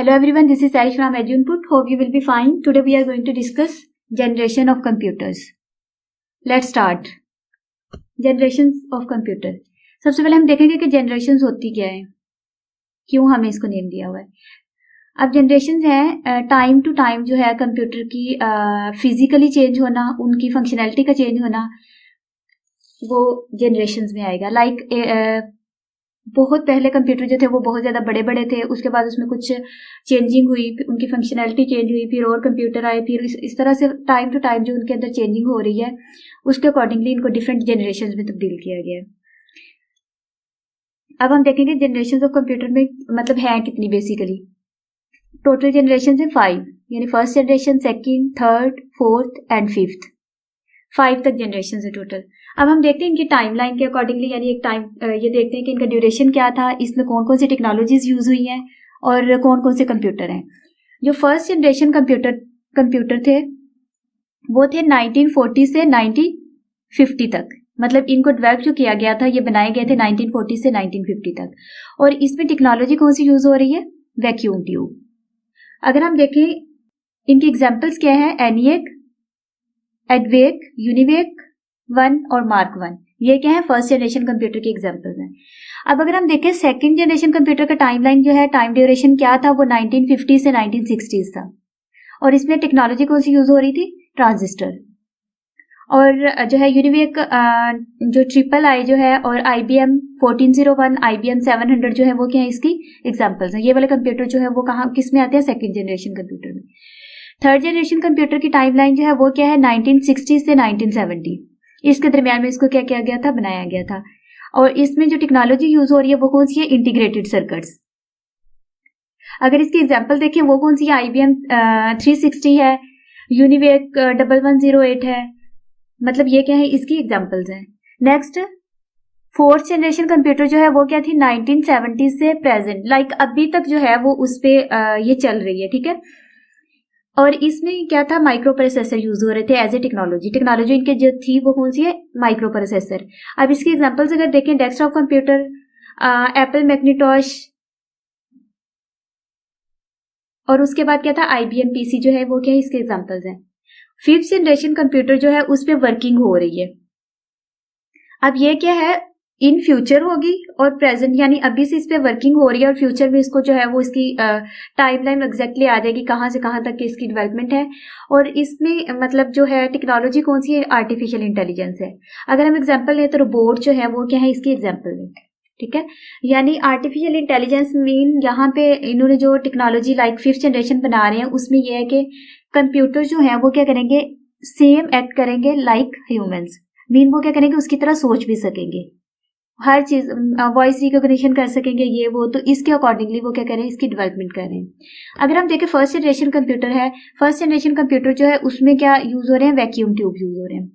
Hello everyone, this is Saish from Edunput. Hope you will be fine. Today we are going to discuss generation of computers. Let's start. Generations of computer. सबसे पहले हम देखेंगे कि generations होती क्या है, क्यों हमें इसको नेम दिया हुआ है. अब generations है टाइम टू टाइम जो है कंप्यूटर की फिजिकली चेंज होना, उनकी फंक्शनैलिटी का चेंज होना, वो generations में आएगा. लाइक बहुत पहले कंप्यूटर जो थे वो बहुत ज़्यादा बड़े बड़े थे, उसके बाद उसमें कुछ चेंजिंग हुई, उनकी फंक्शनैलिटी चेंज हुई, फिर और कंप्यूटर आए, फिर इस तरह से टाइम टू टाइम जो उनके अंदर चेंजिंग हो रही है उसके अकॉर्डिंगली इनको डिफरेंट जनरेशन में तब्दील किया गया है. अब हम देखेंगे जनरेशन ऑफ कंप्यूटर में मतलब है कितनी. बेसिकली टोटल जनरेशन है 5, यानी first generation, second, third, fourth and fifth. 5 तक जनरेशन है टोटल. अब हम देखते हैं इनकी टाइमलाइन के अकॉर्डिंगली, यानी एक टाइम ये देखते हैं कि इनका ड्यूरेशन क्या था, इसमें कौन कौन सी टेक्नोलॉजीज यूज हुई हैं और कौन कौन से कंप्यूटर हैं. जो फर्स्ट जनरेशन कंप्यूटर थे वो थे 1940 से 1950 तक. मतलब इनको डेवलप जो किया गया था, ये बनाए गए थे 1940 से 1950 तक. और इसमें टेक्नोलॉजी कौन सी यूज हो रही है? Vacuum tube. अगर हम देखें इनके एग्जाम्पल्स क्या है, एनिएक, एडवेक, यूनिवेक 1 और मार्क 1. ये क्या है? फर्स्ट जनरेशन कंप्यूटर के एग्जांपल्स हैं. अब अगर हम देखें सेकंड जनरेशन कंप्यूटर का टाइमलाइन जो है, टाइम ड्यूरेशन क्या था, वो 1950 से 1960 था. और इसमें टेक्नोलॉजी कौन सी यूज हो रही थी? ट्रांजिस्टर. और जो है यूनिवेक जो ट्रिपल आई जो है, और IBM 1401, IBM 700 जो है वो क्या है? इसकी एग्जाम्पल्स हैं. ये वाले कंप्यूटर जो है वो कहाँ किस में आते हैं? सेकेंड जनरेशन कंप्यूटर में. थर्ड जनरेशन कंप्यूटर की टाइमलाइन जो है वो क्या है? 1960 से 1970. इसके दरमियान में इसको क्या किया गया था? बनाया गया था. और इसमें जो टेक्नोलॉजी यूज हो रही है वो कौन सी है? Integrated circuits. अगर इसकी एग्जांपल देखें वो कौन सी है? IBM 360 है, यूनिवेक 1108 है. मतलब ये क्या है? इसकी एग्जांपल्स हैं. नेक्स्ट फोर्थ जनरेशन कंप्यूटर जो है वो क्या थी? 1970 से प्रेजेंट, लाइक अभी तक जो है वो उस पे ये चल रही है. ठीक है. और इसमें क्या था? माइक्रो प्रोसेसर यूज हो रहे थे एज ए टेक्नोलॉजी. टेक्नोलॉजी इनके जो थी वो कौन सी है? Micro processor. अब इसकी एग्जांपल्स अगर देखें, डेस्कटॉप कंप्यूटर, एप्पल मैकिन्टॉश, और उसके बाद क्या था? IBM PC जो है वो क्या है? इसके एग्जांपल्स हैं. फिफ्थ जनरेशन कंप्यूटर जो है उस पर वर्किंग हो रही है. अब ये क्या है? इन फ्यूचर होगी और प्रेजेंट, यानी अभी से इस पे वर्किंग हो रही है और फ्यूचर में इसको जो है वो इसकी टाइमलाइन एग्जैक्टली आ जाएगी कहाँ से कहाँ तक की इसकी डेवलपमेंट है. और इसमें मतलब जो है टेक्नोलॉजी कौन सी है? आर्टिफिशियल इंटेलिजेंस है. अगर हम एग्जांपल लें तो रोबोट जो है वो क्या है? इसकी एग्जांपल है. ठीक है. यानी आर्टिफिशियल इंटेलिजेंस मीन यहाँ पे इन्होंने जो टेक्नोलॉजी लाइक फिफ्थ जनरेशन बना रहे हैं उसमें यह है कि कंप्यूटर जो है वो क्या करेंगे? सेम एक्ट करेंगे लाइक ह्यूमंस. मीन वो क्या करेंगे? उसकी तरह सोच भी सकेंगे, हर चीज वॉइस रिकॉग्निशन कर सकेंगे, ये वो. तो इसके अकॉर्डिंगली वो क्या कर रहे हैं? इसकी डेवलपमेंट कर रहे हैं. अगर हम देखें फर्स्ट जनरेशन कंप्यूटर है, फर्स्ट जनरेशन कंप्यूटर जो है उसमें क्या यूज हो रहे हैं? वैक्यूम ट्यूब यूज हो रहे हैं.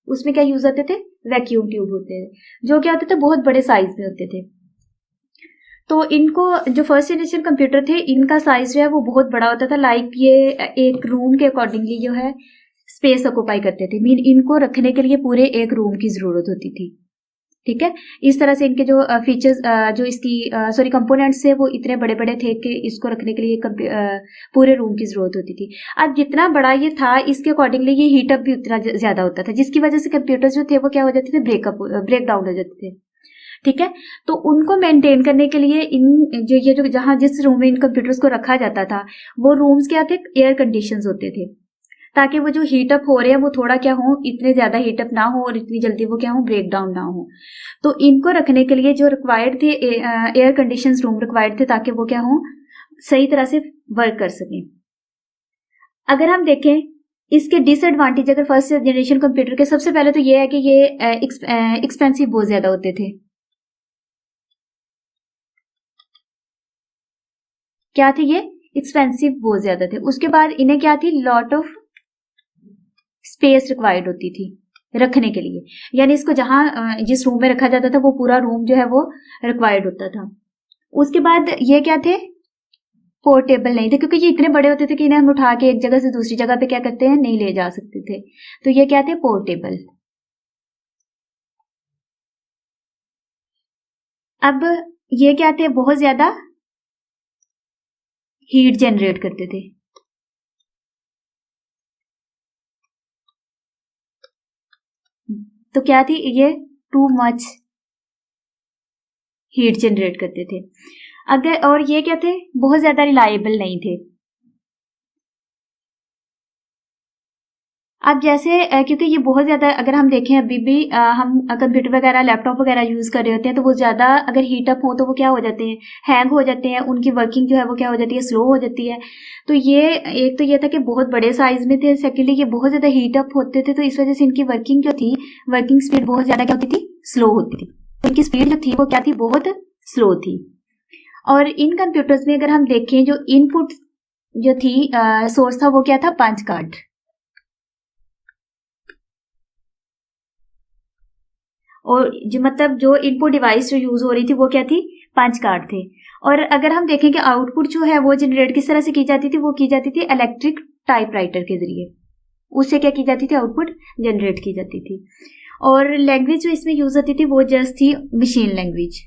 उसमें क्या यूज होते थे? वैक्यूम ट्यूब होते थे, जो क्या होते थे? बहुत बड़े साइज में होते थे. तो इनको जो फर्स्ट जनरेशन कंप्यूटर थे इनका साइज जो है वो बहुत बड़ा होता था. लाइक ये एक रूम के अकॉर्डिंगली जो है स्पेस ऑक्यूपाई करते थे. मीन इनको रखने के लिए पूरे एक रूम की जरूरत होती थी. ठीक है. इस तरह से इनके जो फीचर्स जो इसकी कंपोनेंट्स थे वो इतने बड़े बड़े थे कि इसको रखने के लिए पूरे रूम की जरूरत होती थी. अब जितना बड़ा ये था इसके अकॉर्डिंगली ये हीटअप भी उतना ज्यादा होता था, जिसकी वजह से कंप्यूटर्स जो थे वो क्या हो जाते थे? ब्रेक डाउन हो जाते थे. ठीक है. तो उनको मेंटेन करने के लिए इन जो जहां जिस रूम में इन कंप्यूटर्स को रखा जाता था वो रूम्स क्या थे? एयर कंडीशंस होते थे, ताकि वो जो हीटअप हो रहे हैं वो थोड़ा क्या हो? इतने ज्यादा हीटअप ना हो और इतनी जल्दी वो क्या हो? ब्रेक डाउन ना हो. तो इनको रखने के लिए जो रिक्वायर्ड थे एयर कंडीशंस रूम रिक्वायर्ड थे, ताकि वो क्या हो? सही तरह से वर्क कर सकें. अगर हम देखें इसके डिसएडवांटेज अगर फर्स्ट जनरेशन कंप्यूटर के, सबसे पहले तो ये है कि ये एक्सपेंसिव बहुत ज्यादा होते थे. क्या थे ये? एक्सपेंसिव बहुत ज्यादा थे. उसके बाद इन्हें क्या थी? लॉट ऑफ स्पेस रिक्वायर्ड होती थी रखने के लिए. यानी इसको जहां जिस रूम में रखा जाता था वो पूरा रूम जो है वो रिक्वायर्ड होता था. उसके बाद ये क्या थे? पोर्टेबल नहीं थे, क्योंकि ये इतने बड़े होते थे कि इन्हें हम उठा के एक जगह से दूसरी जगह पे क्या करते हैं? नहीं ले जा सकते थे. तो ये क्या थे? पोर्टेबल. अब ये क्या थे? बहुत ज्यादा हीट जनरेट करते थे। तो क्या थी ये, टू मच हीट जनरेट करते थे। अगर और ये क्या थे, बहुत ज्यादा रिलायबल नहीं थे। अब जैसे क्योंकि ये बहुत ज़्यादा, अगर हम देखें अभी भी हम कंप्यूटर वगैरह लैपटॉप वगैरह यूज़ कर रहे होते हैं तो वो ज़्यादा अगर हीट अप हो तो वो क्या हो जाते हैं, हैंग हो जाते हैं, उनकी वर्किंग जो है वो क्या हो जाती है, स्लो हो जाती है। तो ये एक तो ये था कि बहुत बड़े साइज में थे, सेकेंडली ये बहुत ज़्यादा हीट अप होते थे, तो इस वजह से इनकी वर्किंग जो थी, वर्किंग स्पीड बहुत ज़्यादा क्या होती थी, स्लो होती थी। तो इनकी स्पीड जो थी वो क्या थी, बहुत स्लो थी। और इन कंप्यूटर्स में अगर हम देखें जो इनपुट जो थी, सोर्स था वो क्या था, पंच कार्ड। और जो मतलब जो इनपुट डिवाइस जो यूज हो रही थी वो क्या थी, पंच कार्ड थे। और अगर हम देखें कि आउटपुट जो है वो जनरेट किस तरह से की जाती थी, वो की जाती थी इलेक्ट्रिक टाइपराइटर के जरिए। उससे क्या की जाती थी, आउटपुट जनरेट की जाती थी। और लैंग्वेज जो इसमें यूज होती थी वो जस्ट थी मशीन लैंग्वेज।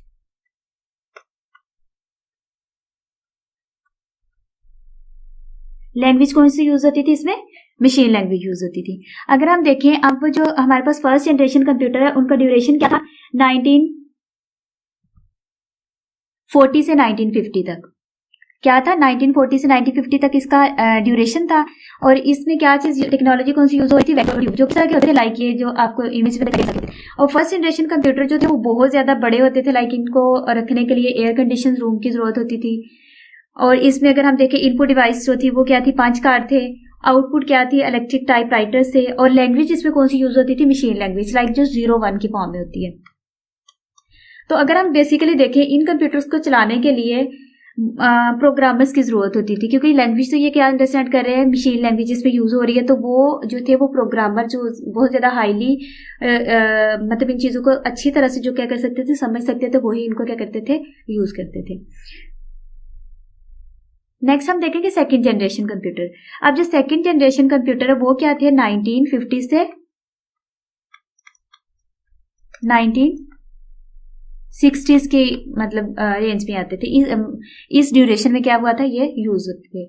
लैंग्वेज कौन सी यूज होती थी इसमें, मशीन लैंग्वेज यूज होती थी। अगर हम देखें अब जो हमारे पास फर्स्ट जनरेशन कंप्यूटर है उनका ड्यूरेशन क्या था, 1940 से 1950 तक। क्या था, 1940 से 1950 तक इसका ड्यूरेशन था। और इसमें क्या चीज, टेक्नोलॉजी कौन सी यूज हो रही थी, वैक्यूम ट्यूब, जो किस तरह के होते थे, लाइक ये जो आपको इमेज में देख सकते थे। और फर्स्ट जनरेशन कंप्यूटर जो थे वो बहुत ज्यादा बड़े होते थे, लाइक इनको रखने के लिए एयर कंडीशन रूम की जरूरत होती थी। और इसमें अगर हम देखें इनपुट डिवाइस जो थी वो क्या थी, पांच कार्ड थे। आउटपुट क्या थी, इलेक्ट्रिक टाइपराइटर से। और लैंग्वेज इसमें कौन सी यूज होती थी, मशीन लैंग्वेज, लाइक जो 01 की फॉर्म में होती है। तो अगर हम बेसिकली देखें इन कंप्यूटर्स को चलाने के लिए प्रोग्रामर्स की जरूरत होती थी, क्योंकि लैंग्वेज तो ये क्या अंडरस्टैंड कर रहे हैं, मशीन लैंग्वेज इसमें यूज हो रही है, तो वो जो थे वो प्रोग्रामर जो बहुत ज्यादा हाईली मतलब इन चीजों को अच्छी तरह से जो क्या कर सकते थे, समझ सकते थे, वही इनको क्या करते थे, यूज करते थे। नेक्स्ट हम देखेंगे सेकंड जनरेशन कंप्यूटर। अब जो सेकंड जनरेशन कंप्यूटर है वो क्या थे, 1950 से 1960s के मतलब रेंज में आते थे। इस ड्यूरेशन में क्या हुआ था, ये यूज होते थे,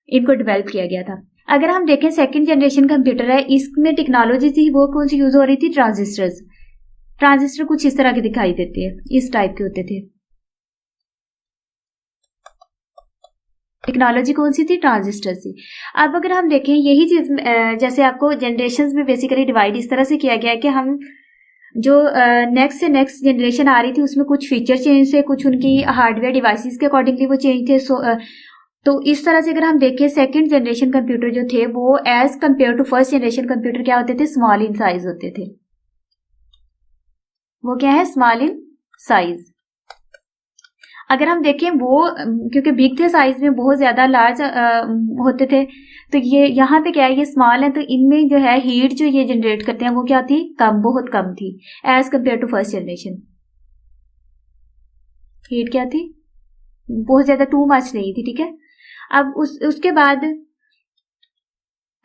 इनको डेवलप किया गया था। अगर हम देखें सेकंड जनरेशन कंप्यूटर है, इसमें टेक्नोलॉजी थी वो कौन सी यूज हो रही थी, ट्रांजिस्टर्स। ट्रांजिस्टर कुछ इस तरह के दिखाई देते हैं, इस टाइप के होते थे। टेक्नोलॉजी कौन सी थी, ट्रांजिस्टर से। अब अगर हम देखें यही चीज, जैसे आपको जनरेशन में बेसिकली डिवाइड इस तरह से किया गया है कि हम जो नेक्स्ट से नेक्स्ट जनरेशन आ रही थी उसमें कुछ फीचर चेंज थे, कुछ उनकी हार्डवेयर डिवाइसेस के अकॉर्डिंगली वो चेंज थे। तो इस तरह से अगर हम देखें सेकंड जनरेशन कंप्यूटर जो थे वो as compared to first generation computer क्या होते थे, स्मॉल इन साइज होते थे। वो क्या है, स्मॉल इन साइज। अगर हम देखें वो क्योंकि बिग थे साइज में, बहुत ज्यादा लार्ज होते थे, तो ये यहाँ पे क्या है, ये स्मॉल है, तो इनमें जो है हीट जो ये जनरेट करते हैं वो क्या थी, कम, बहुत कम थी as compared to first generation. Heat क्या थी, बहुत ज्यादा, टू मच नहीं थी, ठीक है। अब उसके बाद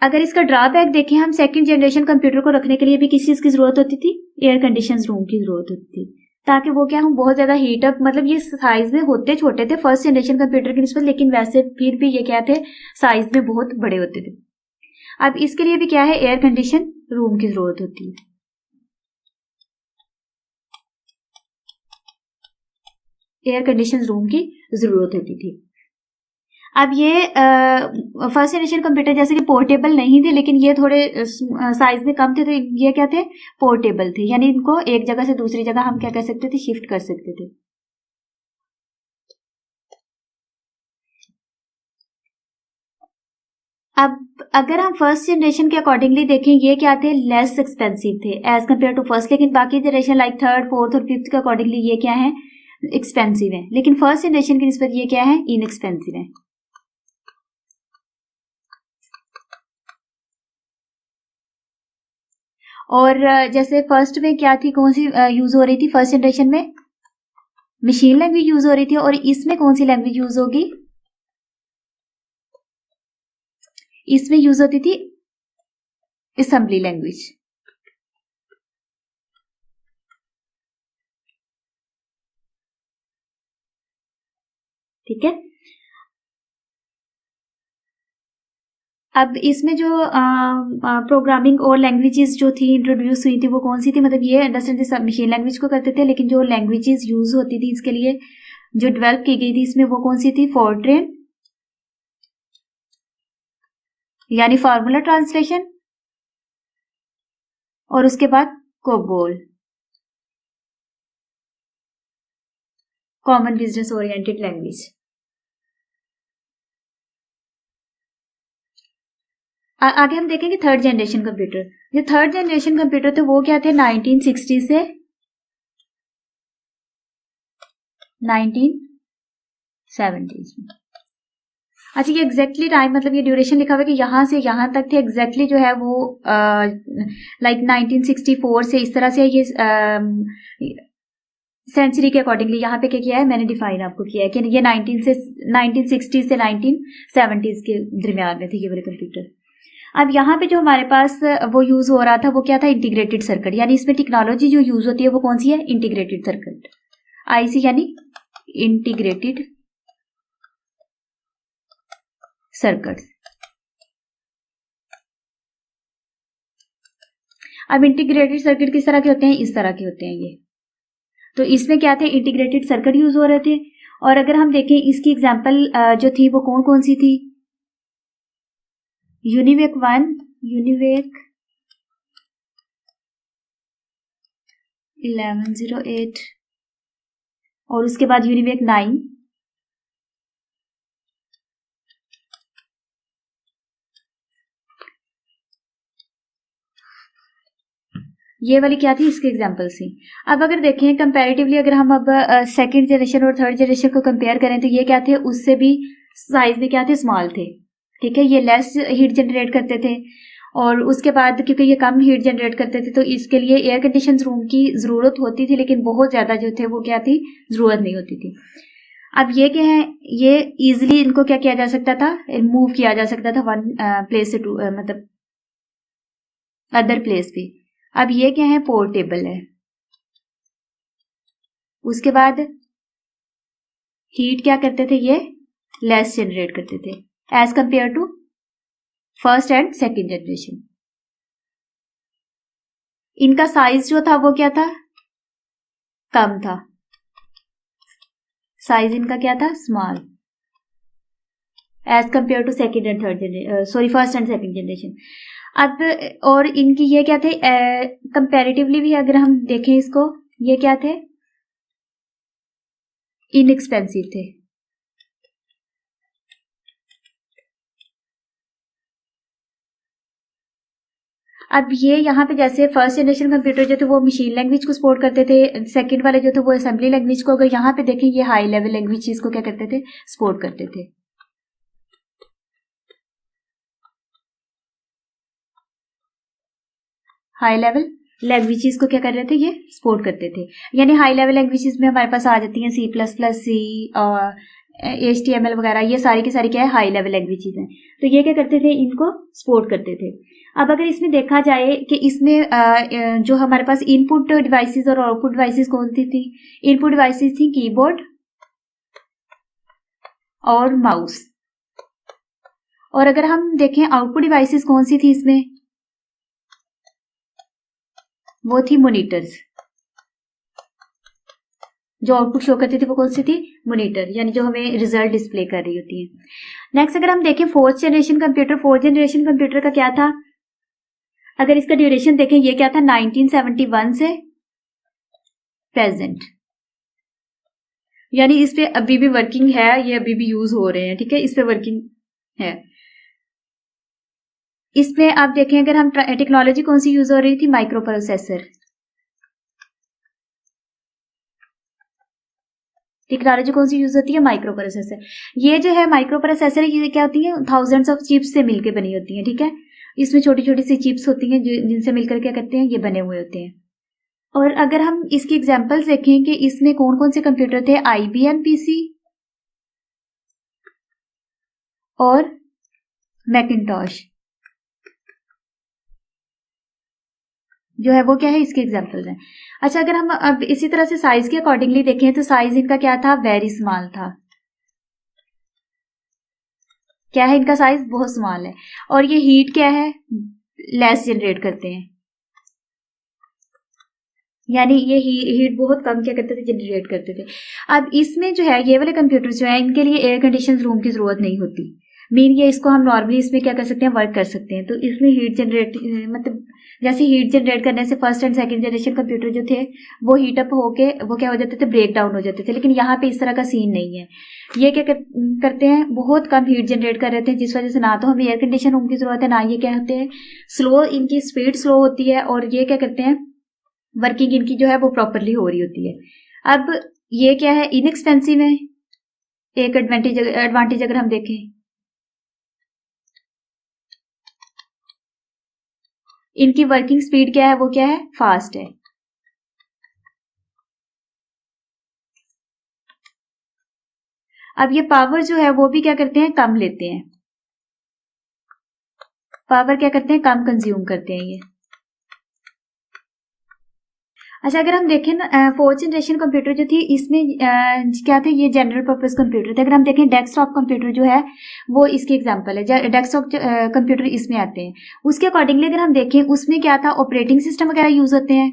अगर इसका ड्रॉबैक देखें हम, सेकंड जनरेशन कंप्यूटर को रखने के लिए भी किस चीज की जरूरत होती थी, एयर कंडीशन रूम की जरूरत होती थी, ताकि वो क्या हम बहुत ज्यादा हीट अप, मतलब ये साइज में होते छोटे थे फर्स्ट जनरेशन कंप्यूटर की निस्बत, लेकिन वैसे फिर भी ये क्या थे, साइज में बहुत बड़े होते थे। अब इसके लिए भी क्या है, एयर कंडीशन रूम की जरूरत होती है। एयर कंडीशन रूम की जरूरत होती थी। अब ये फर्स्ट जनरेशन कंप्यूटर जैसे कि पोर्टेबल नहीं थे, लेकिन ये थोड़े साइज में कम थे, तो ये क्या थे, पोर्टेबल थे, यानी इनको एक जगह से दूसरी जगह हम क्या कर सकते थे, शिफ्ट कर सकते थे। अब अगर हम फर्स्ट जनरेशन के अकॉर्डिंगली देखें, ये क्या थे, लेस एक्सपेंसिव थे एज कम्पेयर टू फर्स्ट, लेकिन बाकी जनरेशन लाइक थर्ड, फोर्थ और फिफ्थ के अकॉर्डिंगली ये क्या है, एक्सपेंसिव है, लेकिन फर्स्ट जनरेशन की निस्बत ये क्या है, इनएक्सपेंसिव है। और जैसे फर्स्ट में क्या थी, कौन सी यूज हो रही थी फर्स्ट जनरेशन में, मशीन लैंग्वेज यूज हो रही थी, और इसमें कौन सी लैंग्वेज यूज होगी, इसमें यूज होती थी असेंबली लैंग्वेज। ठीक है। अब इसमें जो प्रोग्रामिंग और लैंग्वेजेस जो थी इंट्रोड्यूस हुई थी वो कौन सी थी, मतलब ये अंडरस्टैंड मशीन लैंग्वेज को करते थे, लेकिन जो लैंग्वेजेस यूज होती थी इसके लिए जो डेवलप की गई थी इसमें वो कौन सी थी, फोर्ट्रेन यानी फार्मूला ट्रांसलेशन, और उसके बाद COBOL common business oriented language. आगे हम देखेंगे थर्ड जनरेशन कंप्यूटर। जो थर्ड जनरेशन कंप्यूटर थे वो क्या थे, 1960 से 1970 में। अच्छा, ये एग्जैक्टली टाइम मतलब ये ड्यूरेशन लिखा हुआ है कि यहाँ से यहाँ तक थे, एग्जैक्टली जो है वो लाइक 1964 से इस तरह से ये सेंचुरी के अकॉर्डिंगली यहाँ पे क्या किया है मैंने डिफाइन आपको किया है कि ये 1960 से 1970 के दरमियान में थे ये वाले कंप्यूटर। अब यहाँ पे जो हमारे पास वो यूज हो रहा था वो क्या था, इंटीग्रेटेड सर्किट, यानी इसमें टेक्नोलॉजी जो यूज होती है वो कौन सी है, इंटीग्रेटेड सर्किट, आईसी यानी इंटीग्रेटेड सर्किट। अब इंटीग्रेटेड सर्किट किस तरह के होते हैं, इस तरह के होते हैं ये। तो इसमें क्या थे, इंटीग्रेटेड सर्किट यूज हो रहे थे। और अगर हम देखें इसकी एग्जांपल जो थी वो कौन कौन सी थी, यूनिवेक 1, यूनिवेक 1108 और उसके बाद यूनिवेक 9, ये वाली क्या थी, इसके एग्जांपल्स थी। अब अगर देखें कंपैरेटिवली, अगर हम अब सेकंड जनरेशन और थर्ड जनरेशन को कंपेयर करें तो ये क्या थे, उससे भी साइज में क्या थे, स्मॉल थे, ठीक है। ये लेस हीट जनरेट करते थे और उसके बाद क्योंकि ये कम हीट जनरेट करते थे तो इसके लिए एयर कंडीशन रूम की ज़रूरत होती थी, लेकिन बहुत ज़्यादा जो थे वो क्या थी, ज़रूरत नहीं होती थी। अब ये क्या है, ये इजिली इनको क्या किया जा सकता था, मूव किया जा सकता था वन प्लेस से टू मतलब अदर प्लेस पे। अब ये क्या है, पोर्टेबल है। उसके बाद हीट क्या करते थे, ये लेस जनरेट करते थे as compared to first and second generation. इनका साइज जो था वो क्या था, कम था, साइज इनका क्या था, small, as compared to second and third generation, sorry first and second generation. अब और इनकी ये क्या थे, कंपैरेटिवली भी अगर हम देखें इसको, ये क्या थे, इनएक्सपेंसिव थे। अब ये यहाँ पे जैसे फर्स्ट जनरेशन कंप्यूटर जो थे वो मशीन लैंग्वेज को सपोर्ट करते थे, सेकंड वाले जो थे वो असेंबली लैंग्वेज को, अगर यहाँ पे देखें ये हाई लेवल लैंग्वेज को क्या करते थे, सपोर्ट करते थे। हाई लेवल लैंग्वेजेस को क्या कर रहे थे, ये सपोर्ट करते थे। यानी हाई लेवल लैंग्वेजेस में हमारे पास आ जाती हैं C++, सी और HTML वगैरह, ये सारी की सारी क्या है, हाई लेवल लैंग्वेजेस हैं। तो ये क्या करते थे, इनको सपोर्ट करते थे। अब अगर इसमें देखा जाए कि इसमें जो हमारे पास इनपुट डिवाइसेस और आउटपुट डिवाइसेस कौन सी थी, इनपुट डिवाइसेस थी कीबोर्ड और माउस, और अगर हम देखें आउटपुट डिवाइसेस कौन सी थी इसमें, वो थी मॉनिटर्स। जो आउटपुट शो करती थी वो कौन सी थी, मॉनिटर, यानी जो हमें रिजल्ट डिस्प्ले कर रही होती है। नेक्स्ट अगर हम देखें fourth generation computer, fourth generation computer का क्या था, अगर इसका ड्यूरेशन देखें ये क्या था, 1971 से प्रेजेंट, यानी इस पे अभी भी वर्किंग है, ये अभी भी यूज हो रहे हैं, ठीक है, इस पे वर्किंग है। इसमें आप देखें अगर हम टेक्नोलॉजी कौन सी यूज हो रही थी, माइक्रो प्रोसेसर, टेक्नोलॉजी कौन सी यूज होती है, माइक्रो प्रोसेसर। ये जो है माइक्रो प्रोसेसर, ये क्या होती है, थाउजेंड्स ऑफ चिप्स से मिलकर बनी होती है, ठीक है। इसमें छोटी छोटी सी चिप्स होती हैं जिनसे मिलकर क्या करते हैं, ये बने हुए होते हैं। और अगर हम इसकी एग्जांपल्स देखें कि इसमें कौन कौन से कंप्यूटर थे, IBM PC और मैकिंटॉश जो है वो क्या है, इसके एग्जांपल्स हैं। अच्छा, अगर हम अब इसी तरह से साइज के अकॉर्डिंगली देखें तो साइज इनका क्या था, वेरी स्मॉल था। क्या है, इनका साइज बहुत स्मॉल है। और ये हीट क्या है, लेस जनरेट करते हैं, यानी ये हीट बहुत कम क्या करते थे, जनरेट करते थे। अब इसमें जो है ये वाले कंप्यूटर जो है इनके लिए एयर कंडीशन रूम की जरूरत नहीं होती। मीन ये इसको हम नॉर्मली इसमें क्या कर सकते हैं, वर्क कर सकते हैं। तो इसमें हीट जनरेट मतलब जैसे हीट जनरेट करने से first and second generation computer जो थे वो हीट अप होके वो क्या हो जाते थे, ब्रेक डाउन हो जाते थे। लेकिन यहाँ पे इस तरह का सीन नहीं है। ये क्या करते हैं, बहुत कम हीट जनरेट कर रहे थे, जिस वजह से ना तो हमें एयर कंडीशन रूम की जरूरत है, ना ये क्या होते हैं स्लो, इनकी स्पीड स्लो होती है, और ये क्या करते हैं वर्किंग इनकी जो है वो प्रॉपरली हो रही होती है। अब ये क्या है, इनएक्सपेंसिव है, एक एडवांटेज अगर हम देखें। इनकी वर्किंग स्पीड क्या है, वो क्या है, फास्ट है। अब ये पावर जो है वो भी क्या करते हैं, कम लेते हैं, पावर क्या करते हैं, कम कंज्यूम करते हैं ये। अच्छा, अगर हम देखें ना, फोर्थ जनरेशन कंप्यूटर जो थी इसमें क्या थे, ये जनरल पर्पस कंप्यूटर थे। अगर हम देखें डेस्कटॉप कंप्यूटर जो है वो इसकी एग्जांपल है। डेस्कटॉप कंप्यूटर इसमें आते हैं। उसके अकॉर्डिंगली अगर हम देखें उसमें क्या था, ऑपरेटिंग सिस्टम वगैरह यूज होते हैं।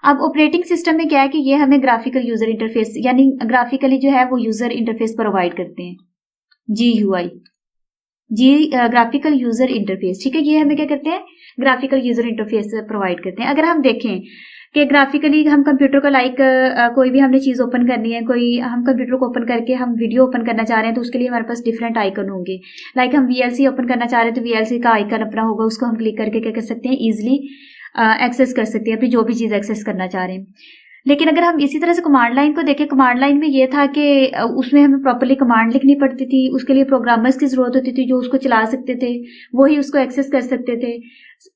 अब ऑपरेटिंग सिस्टम में क्या है कि ये हमें ग्राफिकल यूजर इंटरफेस, यानी ग्राफिकली जो है वो यूजर इंटरफेस प्रोवाइड करते हैं, GUI, ग्राफिकल यूजर इंटरफेस। ठीक है, ये हमें क्या करते हैं, ग्राफिकल यूजर इंटरफेस प्रोवाइड करते हैं। अगर हम देखें कि ग्राफिकली हम कंप्यूटर को कोई भी हमने चीज ओपन करनी है, कोई हम कंप्यूटर को ओपन करके हम वीडियो ओपन करना चाह रहे हैं, तो उसके लिए हमारे पास डिफरेंट आइकन होंगे। लाइक हम VLC ओपन करना चाह रहे हैं तो VLC का आइकन अपना होगा, उसको हम क्लिक करके क्या कर सकते हैं, इजिली एक्सेस कर सकते हैं अपनी जो भी चीज एक्सेस करना चाह रहे हैं। लेकिन अगर हम इसी तरह से कमांड लाइन को देखें, कमांड लाइन में ये था कि उसमें हमें प्रॉपर्ली कमांड लिखनी पड़ती थी, उसके लिए प्रोग्रामर्स की जरूरत होती थी जो उसको चला सकते थे, वही उसको एक्सेस कर सकते थे।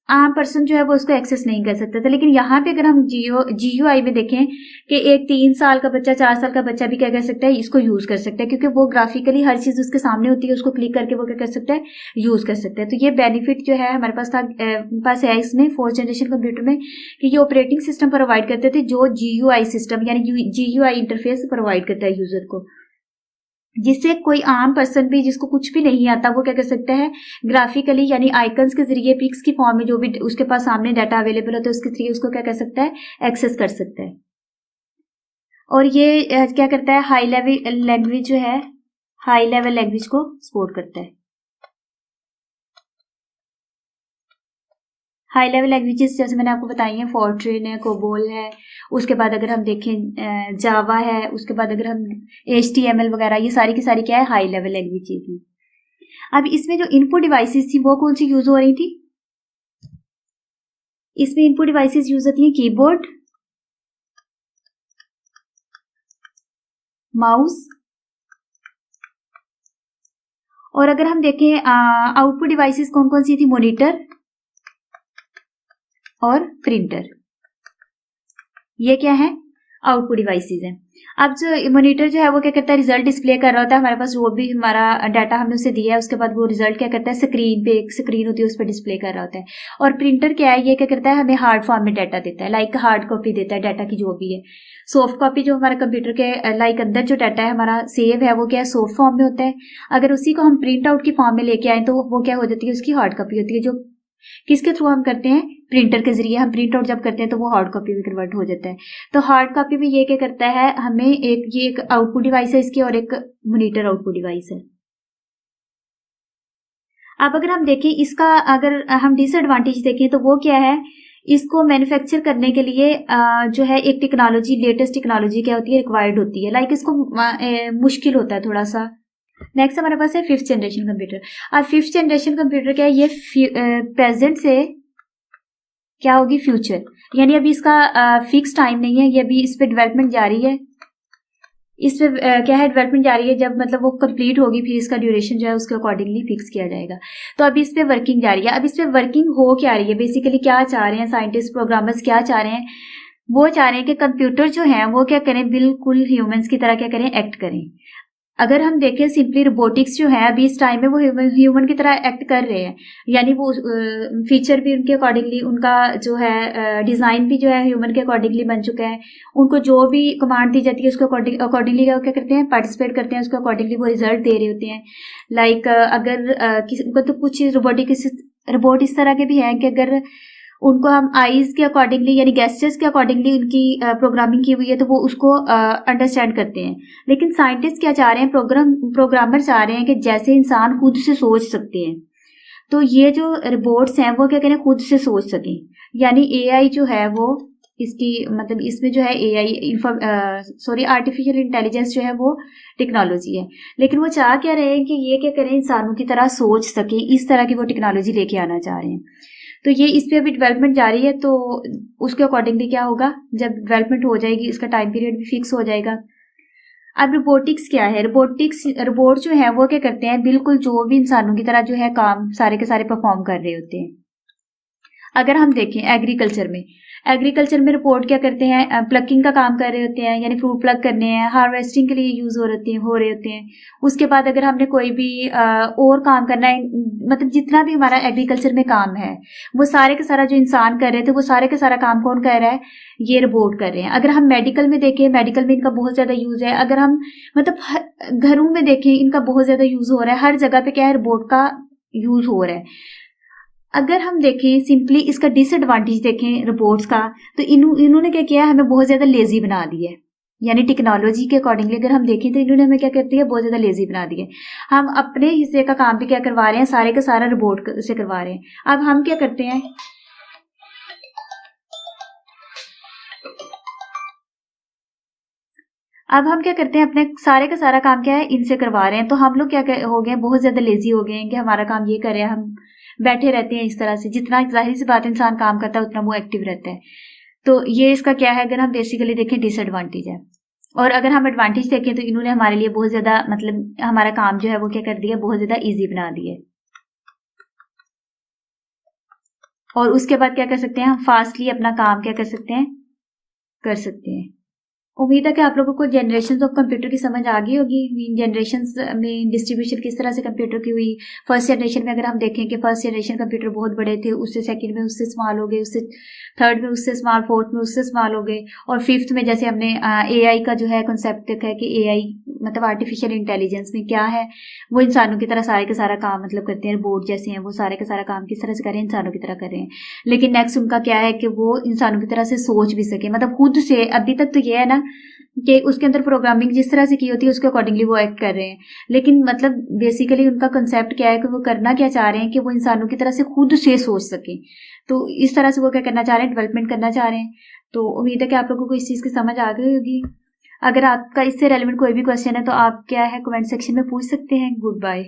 आम पर्सन जो है वो उसको एक्सेस नहीं कर सकता था। लेकिन यहाँ पे अगर हम GUI में देखें कि एक 3 साल का बच्चा, 4 साल का बच्चा भी क्या कर सकता है, इसको यूज कर सकता है, क्योंकि वो ग्राफिकली हर चीज उसके सामने होती है, उसको क्लिक करके वो क्या कर सकता है, यूज कर सकता है। तो ये बेनिफिट जो है हमारे पास है इसमें फोर्थ जनरेशन कंप्यूटर में, कि ये ऑपरेटिंग सिस्टम प्रोवाइड करते थे जो GUI सिस्टम यानी GUI इंटरफेस प्रोवाइड करता है यूजर को, जिससे कोई आम पर्सन भी जिसको कुछ भी नहीं आता वो क्या कर सकता है, ग्राफिकली यानी आइकन्स के जरिए, पिक्स की फॉर्म में जो भी उसके पास सामने डाटा अवेलेबल होता है उसके जरिए उसको क्या कर सकता है, एक्सेस कर सकता है। और ये क्या करता है, हाई लेवल लैंग्वेज जो है, हाई लेवल लैंग्वेज को सपोर्ट करता है। हाई लेवल लैंग्वेजेस जैसे मैंने आपको बताई है, फोर्ट्रेन है, कोबोल है, उसके बाद अगर हम देखें जावा है, उसके बाद अगर हम HTML वगैरह, ये सारी की सारी क्या है, हाई लेवल लैंग्वेजेस हैं। अब इसमें जो इनपुट डिवाइसेस थी वो कौन सी यूज हो रही थी, इसमें इनपुट डिवाइसेस यूज होती है कीबोर्ड, माउस, और अगर हम देखें आउटपुट डिवाइसेस कौन कौन सी थी, मॉनिटर और प्रिंटर। ये क्या है, आउटपुट डिवाइसेस हैं। अब जो मॉनिटर जो है वो क्या करता है, रिजल्ट डिस्प्ले कर रहा होता है हमारे पास, जो भी हमारा डाटा हमने उसे दिया है उसके बाद वो रिजल्ट क्या करता है, स्क्रीन पे, एक स्क्रीन होती है उस पर डिस्प्ले कर रहा होता है। और प्रिंटर क्या है, ये क्या करता है, हमें हार्ड फॉर्म में डाटा देता है, लाइक हार्ड कॉपी देता है डाटा की जो भी है। सॉफ्ट कॉपी जो हमारे कंप्यूटर के लाइक अंदर जो डाटा है हमारा सेव है वो क्या है, सॉफ्ट फॉर्म में होता है। अगर उसी को हम प्रिंट आउट की फॉर्म में लेके आए तो वो क्या हो जाती है, उसकी हार्ड कॉपी होती है, जो किसके थ्रू हम करते हैं, प्रिंटर के जरिए हम प्रिंट आउट जब करते हैं तो वो हार्ड कॉपी में कन्वर्ट हो जाता है। तो हार्ड कॉपी में ये क्या करता है, हमें ये एक आउटपुट डिवाइस है इसकी, और एक मॉनिटर आउटपुट डिवाइस है। अब अगर हम देखें इसका, अगर हम डिसएडवांटेज देखें तो वो क्या है, इसको मैन्युफैक्चर करने के लिए जो है एक टेक्नोलॉजी, लेटेस्ट टेक्नोलॉजी क्या होती है, रिक्वायर्ड होती है, लाइक इसको मुश्किल होता है थोड़ा सा। नेक्स्ट हमारे पास है फिफ्थ जनरेशन कंप्यूटर। अब फिफ्थ जनरेशन कंप्यूटर क्या है, ये प्रेजेंट से क्या होगी, फ्यूचर, यानी अभी इसका फिक्स टाइम नहीं है, ये अभी इस पे डेवलपमेंट जारी है। इस पे क्या है, डेवलपमेंट जारी है, जब मतलब वो कंप्लीट होगी फिर इसका ड्यूरेशन जो है उसके अकॉर्डिंगली फिक्स किया जाएगा। तो अभी इस पे वर्किंग जारी है। अब इस पे वर्किंग हो क्या रही है, बेसिकली क्या चाह रहे हैं साइंटिस्ट, प्रोग्रामर्स क्या चाह रहे हैं, वो चाह रहे हैं कि कंप्यूटर जो है वो क्या करें, बिल्कुल ह्यूमंस की तरह क्या करें, एक्ट करें। अगर हम देखें सिंपली रोबोटिक्स जो है अभी इस टाइम में वो ह्यूमन की तरह एक्ट कर रहे हैं, यानी वो फीचर भी उनके अकॉर्डिंगली, उनका जो है डिज़ाइन भी जो है ह्यूमन के अकॉर्डिंगली बन चुका है। उनको जो भी कमांड दी जाती है उसको अकॉर्डिंगली क्या करते हैं, पार्टिसिपेट करते हैं, उसको अकॉर्डिंगली वो रिजल्ट दे रहे होते हैं। लाइक अगर तो कुछ रोबोट इस तरह के भी हैं कि अगर उनको हम आईज के अकॉर्डिंगली यानी गेस्टर्स के अकॉर्डिंगली उनकी प्रोग्रामिंग की हुई है तो वो उसको अंडरस्टैंड करते हैं। लेकिन साइंटिस्ट क्या चाह रहे हैं, प्रोग्रामर चाह रहे हैं कि जैसे इंसान खुद से सोच सकते हैं, तो ये जो रोबोट्स हैं वो क्या करें, खुद से सोच सकें। यानी एआई जो है वो इसकी मतलब इसमें जो है एआई आर्टिफिशियल इंटेलिजेंस जो है वो टेक्नोलॉजी है। लेकिन वो चाह क्या रहे हैं कि ये क्या करें, इंसानों की तरह सोच सकें, इस तरह की वो टेक्नोलॉजी लेके आना चाह रहे हैं। तो ये इस पे अभी डेवलपमेंट जारी है, तो उसके अकॉर्डिंगली क्या होगा, जब डेवलपमेंट हो जाएगी इसका टाइम पीरियड भी फिक्स हो जाएगा। अब रोबोटिक्स क्या है, रोबोट जो है वो क्या करते हैं, बिल्कुल जो भी इंसानों की तरह जो है काम सारे के सारे परफॉर्म कर रहे होते हैं। अगर हम देखें एग्रीकल्चर में रोबोट क्या करते हैं, प्लकिंग का काम कर रहे होते हैं, यानी फ्रूट प्लग करने हैं, हार्वेस्टिंग के लिए यूज हो रहे होते हैं। उसके बाद अगर हमने कोई भी और काम करना है, मतलब जितना भी हमारा एग्रीकल्चर में काम है वो सारे का सारा जो इंसान कर रहे थे वो सारे का सारा काम कौन कर रहा है, ये रोबोट कर रहे हैं। अगर हम मेडिकल में देखें, मेडिकल में इनका बहुत ज्यादा यूज है। अगर हम मतलब घरों में देखें, इनका बहुत ज्यादा यूज हो रहा है, हर जगह पे क्या है, रोबोट का यूज हो रहा है। अगर हम देखें सिंपली इसका डिसएडवांटेज देखें रोबोट्स का, तो इन्होंने क्या किया है, हमें बहुत ज्यादा लेजी बना दी है। यानी टेक्नोलॉजी के अकॉर्डिंगली अगर हम देखें तो इन्होंने हमें क्या करती है, बहुत ज्यादा लेजी बना दी है। हम अपने हिस्से का काम भी क्या करवा रहे हैं, सारे का सारा रोबोट से करवा रहे हैं। अब हम क्या करते हैं, अपने सारे का सारा काम क्या है, इनसे करवा रहे हैं। तो हम लोग क्या हो गए, बहुत ज्यादा लेजी हो गए हैं कि हमारा काम ये कर रहे हैं, हम बैठे रहते हैं इस तरह से। जितना जाहिर सी बात इंसान काम करता है उतना वो एक्टिव रहता है। तो ये इसका क्या है, अगर हम बेसिकली देखें डिसएडवांटेज है। और अगर हम एडवांटेज देखें तो इन्होंने हमारे लिए बहुत ज्यादा मतलब हमारा काम जो है वो क्या कर दिया, बहुत ज्यादा ईजी बना दिया। और उसके बाद क्या कर सकते हैं, हम फास्टली अपना काम क्या कर सकते हैं, कर सकते हैं। उम्मीद है कि आप लोगों को जनरेशन ऑफ कंप्यूटर की समझ आ गई होगी। जनरेशन्स में डिस्ट्रीब्यूशन किस तरह से कंप्यूटर की हुई। फर्स्ट जनरेशन में अगर हम देखें कि फर्स्ट जनरेशन कंप्यूटर बहुत बड़े थे, उससे सेकंड में उससे स्मॉल हो गए, उससे थर्ड में उससे स्मॉल, फोर्थ में उससे स्मॉल हो गए, और फिफ्थ में जैसे हमने एआई का जो है कॉन्सेप्ट देखा है कि एआई मतलब आर्टिफिशियल इंटेलिजेंस में क्या है, वो इंसानों की तरह सारे का सारा काम मतलब करते हैं, रोबोट जैसे हैं वो सारे का सारा काम किस तरह से कर रहे हैं, इंसानों की तरह कर रहे हैं। लेकिन नेक्स्ट उनका क्या है कि वो इंसानों की तरह से सोच भी सके, मतलब खुद से। अभी तक तो ये है ना कि उसके अंदर प्रोग्रामिंग जिस तरह से की होती है उसके अकॉर्डिंगली वो एक्ट कर रहे हैं। लेकिन मतलब बेसिकली उनका कंसेप्ट क्या है कि वो करना क्या चाह रहे हैं कि वो इंसानों की तरह से खुद से सोच सके। तो इस तरह से वो क्या करना चाह रहे हैं, डेवलपमेंट करना चाह रहे हैं। तो उम्मीद है कि आप लोगों को इस चीज़ की समझ आ गई होगी। अगर आपका इससे रेलिवेंट कोई भी क्वेश्चन है तो आप क्या है कमेंट सेक्शन में पूछ सकते हैं। Good bye.